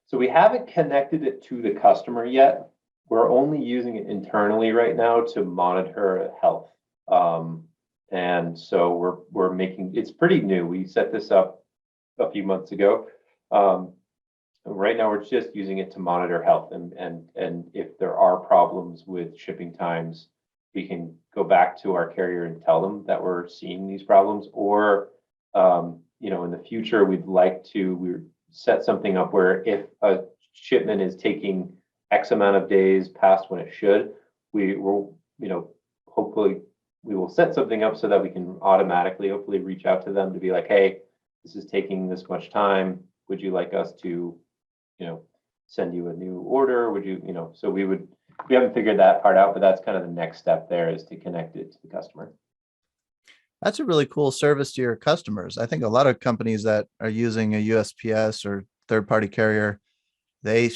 So we haven't connected it to the customer yet. We're only using it internally right now to monitor health. And so we're making, it's pretty new. We set this up a few months ago. Right now we're just using it to monitor health, and if there are problems with shipping times, we can go back to our carrier and tell them that we're seeing these problems. Or in the future, we'd like to set something up where if a shipment is taking X amount of days past when it should, we will, hopefully we will set something up so that we can automatically, hopefully, reach out to them to be like, hey, this is taking this much time. Would you like us to, send you a new order? Would you, so we haven't figured that part out, but that's kind of the next step there, is to connect it to the customer. That's a really cool service to your customers. I think a lot of companies that are using a USPS or third-party carrier, they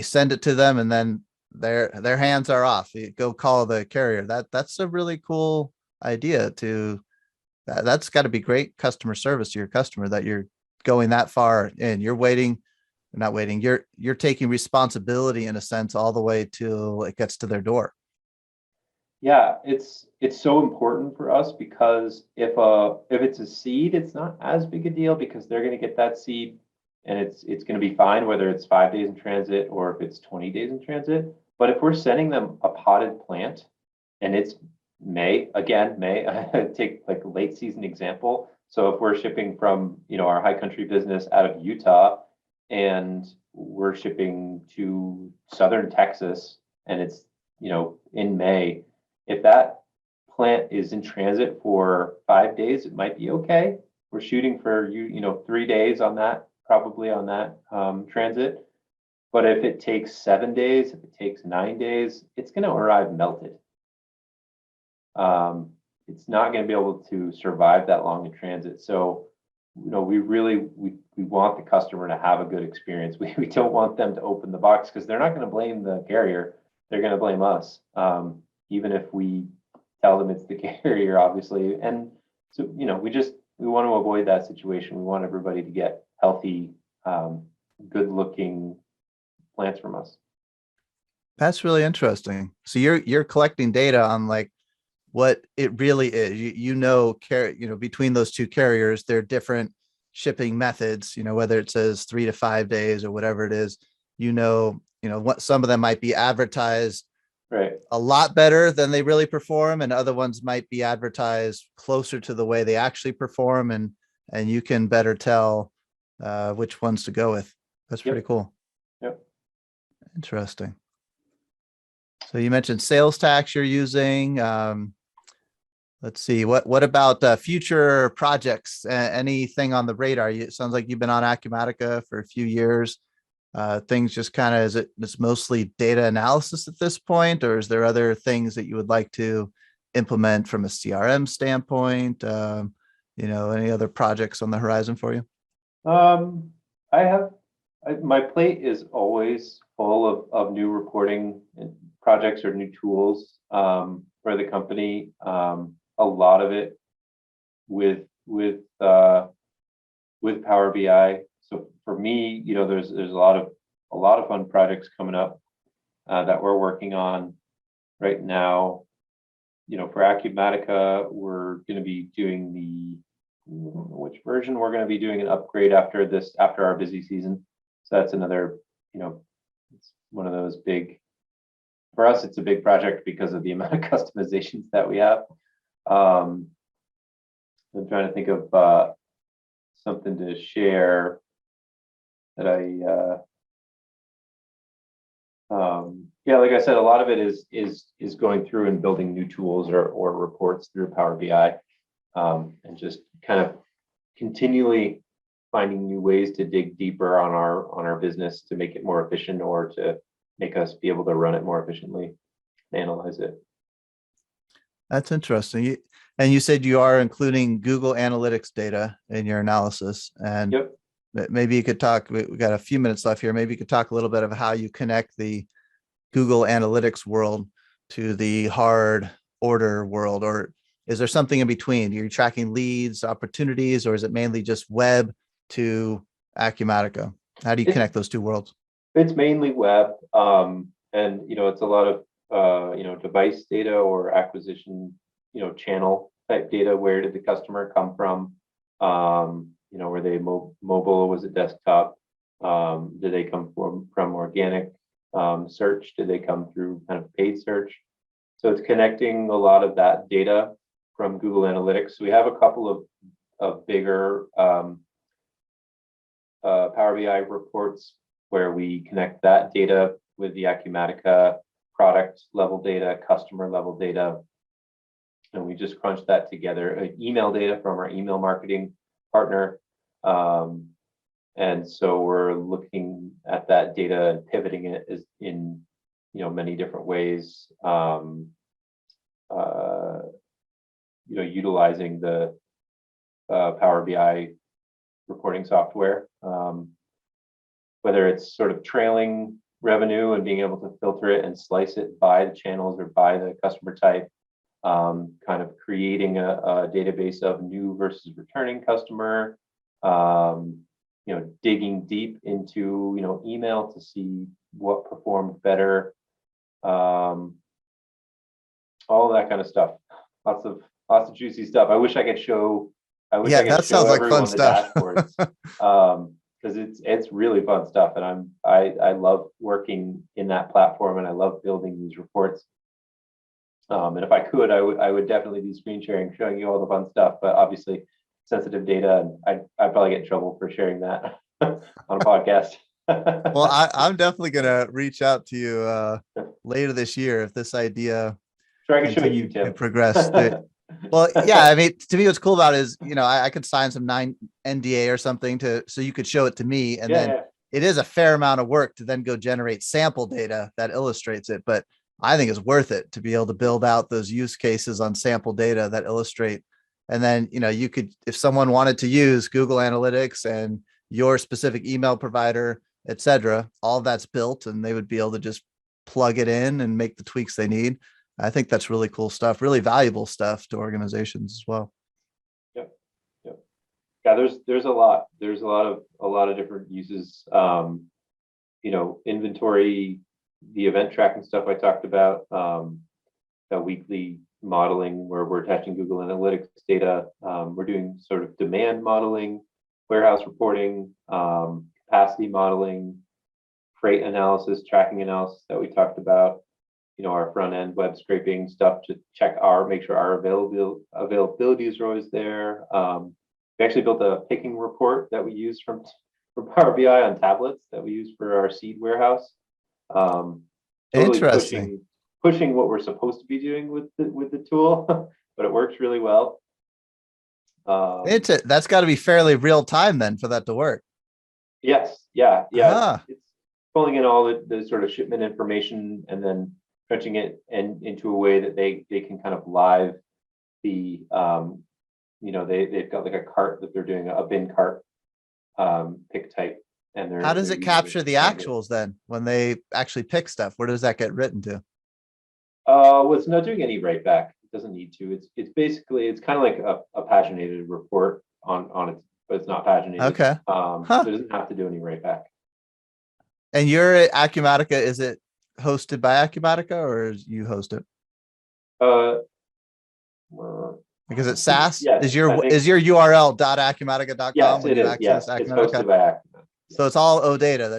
send it to them and then their hands are off. You go call the carrier. That's a really cool idea. That's got to be great customer service to your customer, that you're going that far in. You're not waiting. You're taking responsibility in a sense all the way till it gets to their door. Yeah, it's so important for us, because if it's a seed, it's not as big a deal, because they're going to get that seed and it's going to be fine, whether it's 5 days in transit or if it's 20 days in transit. But if we're sending them a potted plant and it's May, take like a late season example. So if we're shipping from, our high country business out of Utah, and we're shipping to southern Texas, and it's, in May, if that plant is in transit for 5 days, it might be okay. We're shooting for 3 days on that, probably on that transit. But if it takes 7 days, if it takes 9 days, it's going to arrive melted. It's not going to be able to survive that long in transit. So, we want the customer to have a good experience. We don't want them to open the box, because they're not going to blame the carrier. They're going to blame us, even if we tell them it's the carrier, obviously. And so, we want to avoid that situation. We want everybody to get healthy, good-looking plants from us. That's really interesting. So you're collecting data on like what it really is. Between those two carriers, there are different shipping methods, whether it says 3 to 5 days or whatever it is, what some of them might be advertised right a lot better than they really perform, and other ones might be advertised closer to the way they actually perform, and you can better tell which ones to go with. That's pretty cool. Yep. Interesting. So you mentioned sales tax you're using. Let's see, what about future projects? Anything on the radar? It sounds like you've been on Acumatica for a few years. Things just kind of, it's mostly data analysis at this point, or is there other things that you would like to implement from a CRM standpoint? Any other projects on the horizon for you? My plate is always full of new reporting projects or new tools for the company. A lot of it with Power BI. So for me, there's a lot of fun projects coming up that we're working on right now. For Acumatica, we're going to be doing which version we're going to be doing an upgrade after our busy season. So that's another, it's one of those big, for us, it's a big project because of the amount of customizations that we have. I'm trying to think of something to share that like I said, a lot of it is going through and building new tools or reports through Power BI, and just kind of continually finding new ways to dig deeper on our business to make it more efficient, or to make us be able to run it more efficiently and analyze it. That's interesting. And you said you are including Google Analytics data in your analysis. And Yep. maybe you could talk, we got a few minutes left here. Maybe you could talk a little bit of how you connect the Google Analytics world to the hard order world, or is there something in between? Are you tracking leads, opportunities, or is it mainly just web to Acumatica? How do you connect those two worlds? It's mainly web, and it's a lot of device data or acquisition, channel type data. Where did the customer come from? Were they mobile? Was it desktop? Did they come from organic search? Did they come through kind of paid search? So it's connecting a lot of that data from Google Analytics. We have a couple of bigger Power BI reports where we connect that data with the Acumatica product level data, customer level data, and we just crunch that together. Email data from our email marketing partner, and so we're looking at that data and pivoting it as in many different ways. Utilizing the Power BI reporting software, whether it's sort of trailing revenue and being able to filter it and slice it by the channels or by the customer type, kind of creating a database of new versus returning customer, digging deep into email to see what performed better, all that kind of stuff. Lots of juicy stuff. I wish I could show. I wish I could that show sounds like everyone fun the stuff. dashboards, because it's really fun stuff, and I love working in that platform, and I love building these reports. And if I could, I would definitely be screen sharing, showing you all the fun stuff. But obviously, sensitive data, and I'd probably get in trouble for sharing that on a podcast. Well, I'm definitely gonna reach out to you later this year if this idea Sure, I can show you, continued to Tim. progress. Well, yeah, I mean, to me, what's cool about it is, I could sign some NDA or something so you could show it to me. And then it is a fair amount of work to then go generate sample data that illustrates it. But I think it's worth it to be able to build out those use cases on sample data that illustrate. And then, you could, if someone wanted to use Google Analytics and your specific email provider, et cetera, all that's built, and they would be able to just plug it in and make the tweaks they need. I think that's really cool stuff, really valuable stuff to organizations as well. Yep. Yeah, there's a lot. There's a lot of different uses. Inventory, the event tracking stuff I talked about, that weekly modeling where we're attaching Google Analytics data. We're doing sort of demand modeling, warehouse reporting, capacity modeling, freight analysis, tracking analysis that we talked about. Our front end web scraping stuff to make sure our availabilities are always there. We actually built a picking report that we use from Power BI on tablets that we use for our seed warehouse. Totally Interesting. pushing what we're supposed to be doing with the tool, but it works really well. That's got to be fairly real time then for that to work. Yes, yeah. Huh. It's pulling in all the sort of shipment information and then crunching it into a way that they can kind of live the they've got like a cart that they're doing, a bin cart pick type, and How does it capture the actuals then when they actually pick stuff? Where does that get written to? Well, it's not doing any write back. It doesn't need to. It's basically, it's kind of like a paginated report on it, but it's not paginated. Okay. So it doesn't have to do any write back. And you're at Acumatica, is it hosted by Acumatica or is you host it? Because it's SaaS. Yeah, is your URL .acumatica.com? Yes, when it you is. access Yes, Acumatica? it's hosted by Acumatica. So it's all OData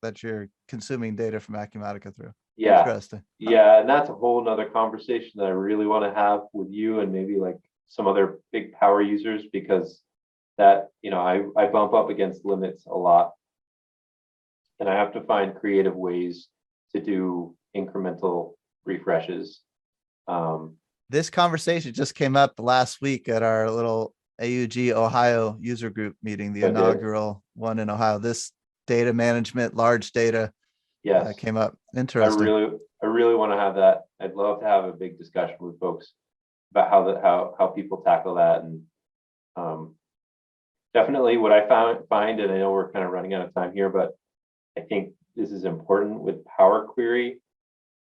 that you're consuming data from Acumatica through. Yeah. Interesting. Yeah, and that's a whole nother conversation that I really want to have with you and maybe like some other big power users, because that, I bump up against limits a lot. And I have to find creative ways to do incremental refreshes. This conversation just came up last week at our little AUG Ohio user group meeting, the inaugural one in Ohio. This data management, large data, Yes. came up. I Interesting. really want to have that. I'd love to have a big discussion with folks about how people tackle that. And definitely what I find, and I know we're kind of running out of time here, but I think this is important with Power Query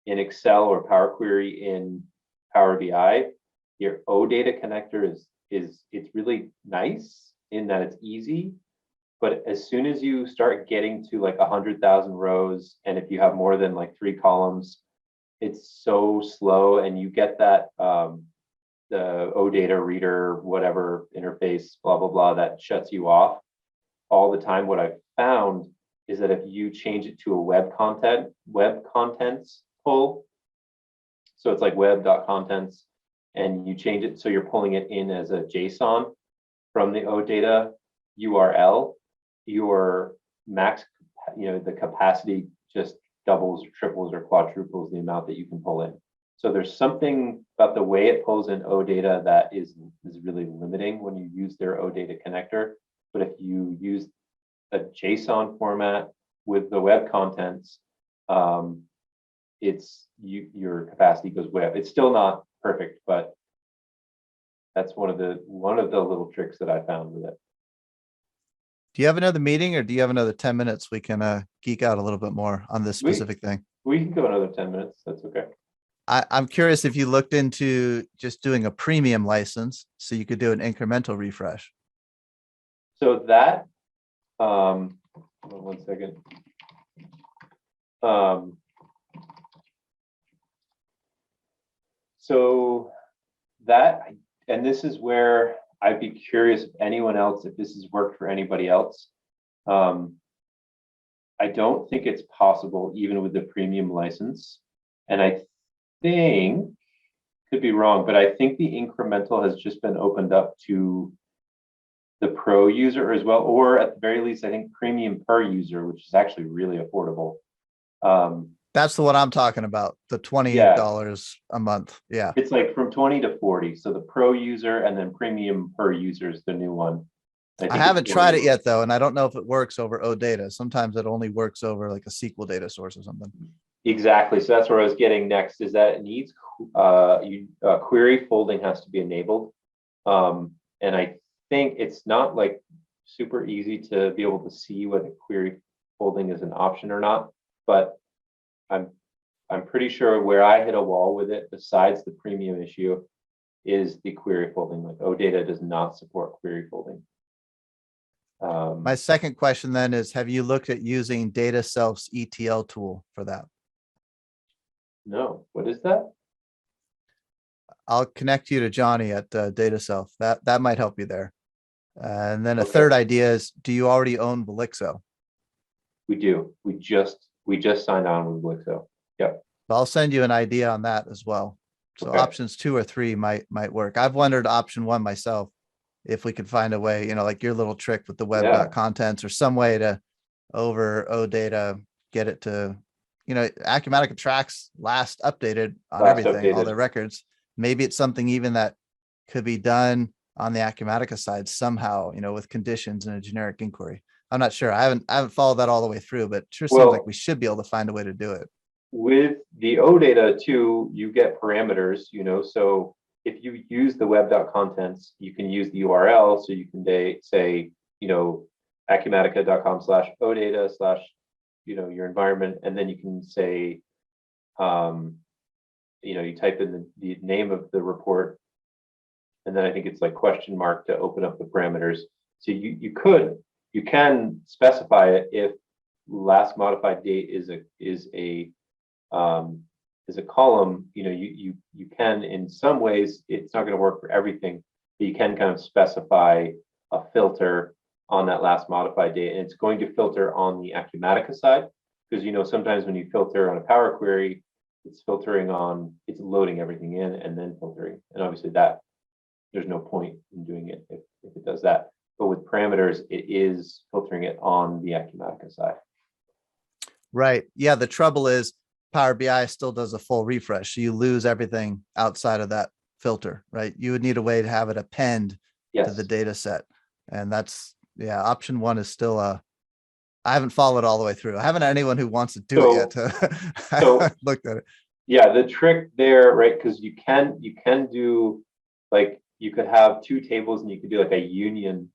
in Excel or Power Query in Power BI. Your OData connector it's really nice in that it's easy, but as soon as you start getting to like 100,000 rows, and if you have more than like 3 columns, it's so slow, and you get that the OData reader, whatever interface, blah, blah, blah, that shuts you off all the time. What I've found is that if you change it to a Web.Contents pull, so it's like Web.Contents, and you change it so you're pulling it in as a JSON from the OData URL, your max, the capacity just doubles or triples or quadruples the amount that you can pull in. So there's something about the way it pulls in OData that is really limiting when you use their OData connector. But if you use a JSON format with the web contents, your capacity goes way up. It's still not perfect, but that's one of the little tricks that I found with it. Do you have another meeting, or do you have another 10 minutes? We can geek out a little bit more on this specific thing. We can go another 10 minutes. That's okay. I'm curious if you looked into just doing a premium license so you could do an incremental refresh. So that, hold on 1 second. So that, and this is where I'd be curious if anyone else, if this has worked for anybody else. I don't think it's possible even with the premium license. And I think, could be wrong, but I think the incremental has just been opened up to the pro user as well, or at the very least, I think premium per user, which is actually really affordable. That's the one I'm talking about, the $20 a month. Yeah. It's like from 20 to 40. So the pro user and then premium per user is the new one. I haven't tried it yet though, and I don't know if it works over OData. Sometimes it only works over like a SQL data source or something. Exactly. So that's where I was getting next, is that it needs query folding has to be enabled. And I think it's not like super easy to be able to see whether query folding is an option or not, but I'm pretty sure where I hit a wall with it, besides the premium issue, is the query folding. Like OData does not support query folding. My second question then is, have you looked at using DataSelf's ETL tool for that? No, what is that? I'll connect you to Johnny at DataSelf. That might help you there. And then a third idea is, do you already own Velixo? We do. We just signed on with Velixo. Yep. I'll send you an idea on that as well. So options 2 or 3 might work. I've wondered option 1 myself, if we could find a way, like your little trick with the Web.Contents or some way to over OData, get it to, Acumatica tracks last updated on everything, all their records. Maybe it's something even that could be done on the Acumatica side somehow, with conditions and a generic inquiry. I'm not sure. I haven't followed that all the way through, but it sure seems like we should be able to find a way to do it. With the OData too, you get parameters, so if you use the Web.Contents, you can use the URL. So you can say, acumatica.com/OData/ your environment. And then you can say, you type in the name of the report. And then I think it's like question mark to open up the parameters. So you can specify it if last modified date is a column. You can, in some ways, it's not going to work for everything, but you can kind of specify a filter on that last modified date, and it's going to filter on the Acumatica side, because sometimes when you filter on a Power Query, it's loading everything in and then filtering, and obviously that there's no point in doing it if it does that. But with parameters, it is filtering it on the Acumatica side. Right. Yeah. The trouble is Power BI still does a full refresh. So you lose everything outside of that filter, right? You would need a way to have it append to the data set. And that's, option 1 is still a I haven't followed all the way through. I haven't had anyone who wants to do it yet. I So haven't looked at it. yeah, the trick there, right? Because you can do, like, you could have two tables and you could do like a union.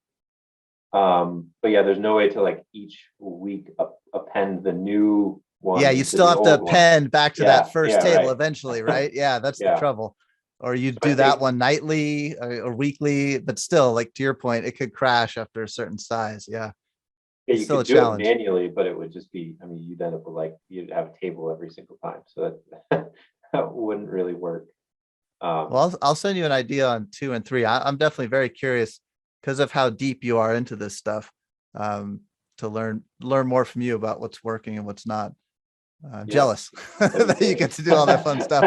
But yeah, there's no way to like each week append the new one Yeah, you to still the have to old one. append back to that first table Right. eventually, right? Yeah, that's the Yeah. trouble. Or you So I do that think one nightly or weekly, but still, like to your point, it could crash after a certain size. Yeah, yeah, it's you still a could do it challenge. manually, but it would just be, I mean, you'd end up with like you'd have a table every single time. So that that wouldn't really work. Well, I'll send you an idea on 2 and 3. I'm definitely very curious because of how deep you are into this stuff, um, to learn more from you about what's working and what's not. I'm Yeah, jealous that'd be that you great. get to do all that fun stuff.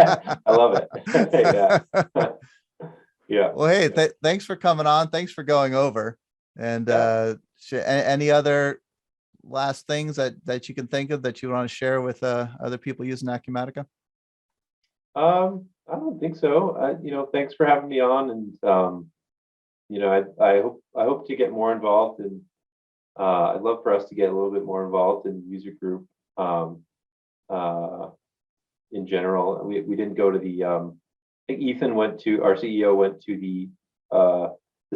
I love it. Yeah. Yeah. Well, hey, thanks for coming on. Thanks for going over. And Yeah. any other last things that you can think of that you want to share with other people using Acumatica? I don't think so. Thanks for having me on, and I hope to get more involved, and I'd love for us to get a little bit more involved in the user group. Uh, in general, we didn't go to the. I think Ethan our CEO went to the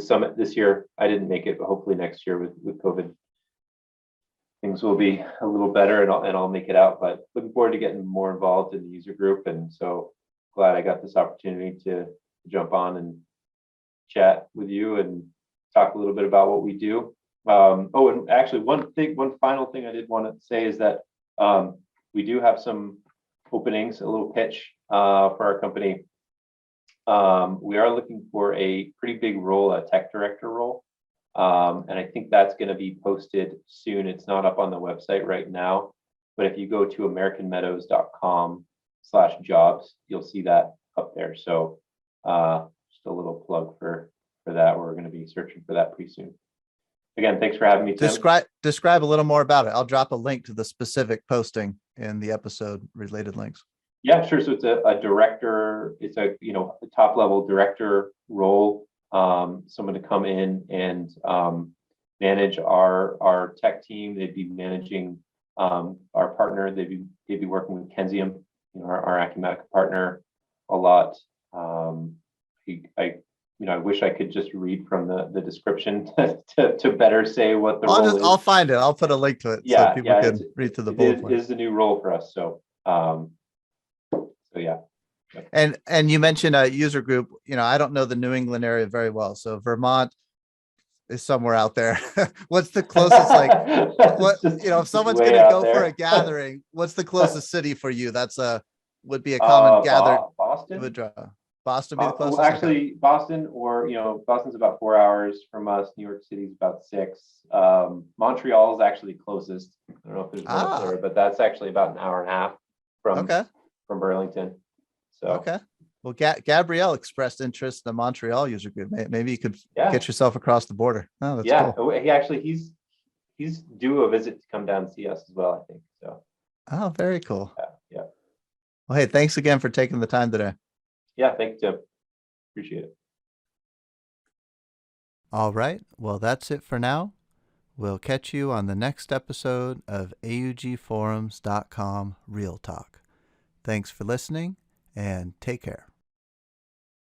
summit this year. I didn't make it, but hopefully next year with COVID, things will be a little better, and I'll make it out. But looking forward to getting more involved in the user group, and so glad I got this opportunity to jump on and chat with you and talk a little bit about what we do. And actually, one final thing I did want to say is that we do have some openings, a little pitch for our company. We are looking for a pretty big role, a tech director role. And I think that's going to be posted soon. It's not up on the website right now, but if you go to americanmeadows.com/jobs, you'll see that up there. So just a little plug for that. We're going to be searching for that pretty soon. Again, thanks for having me, Tim. Describe a little more about it. I'll drop a link to the specific posting in the episode related links. Yeah, sure. So it's a director. It's a top level director role. Someone to come in and manage our tech team. They'd be managing our partner. They'd be working with Kensium, our Acumatica partner, a lot. I wish I could just read from the description to better say what the role is. I'll find it. I'll put a link to it so people can read through the bullet points. It is the new role for us. So yeah. And you mentioned a user group. I don't know the New England area very well. So Vermont is somewhere out there. What's the closest, if someone's going to go for a gathering, what's the closest city for you? Would be a common gather. Boston would Boston be the closest? Actually, Boston, or Boston's about 4 hours from us. New York City's about 6. Montreal is actually closest. I don't know if there's one up there, but that's actually about an hour and a half from Burlington. So okay. Well, Gabrielle expressed interest in the Montreal user group. Maybe you could get yourself across the border. Oh, that's cool. He's due a visit to come down and see us as well, I think. So. Oh, very cool. Yeah. Well, hey, thanks again for taking the time today. Yeah, thank you, Tim. Appreciate it. All right. Well, that's it for now. We'll catch you on the next episode of augforums.com Real Talk. Thanks for listening and take care.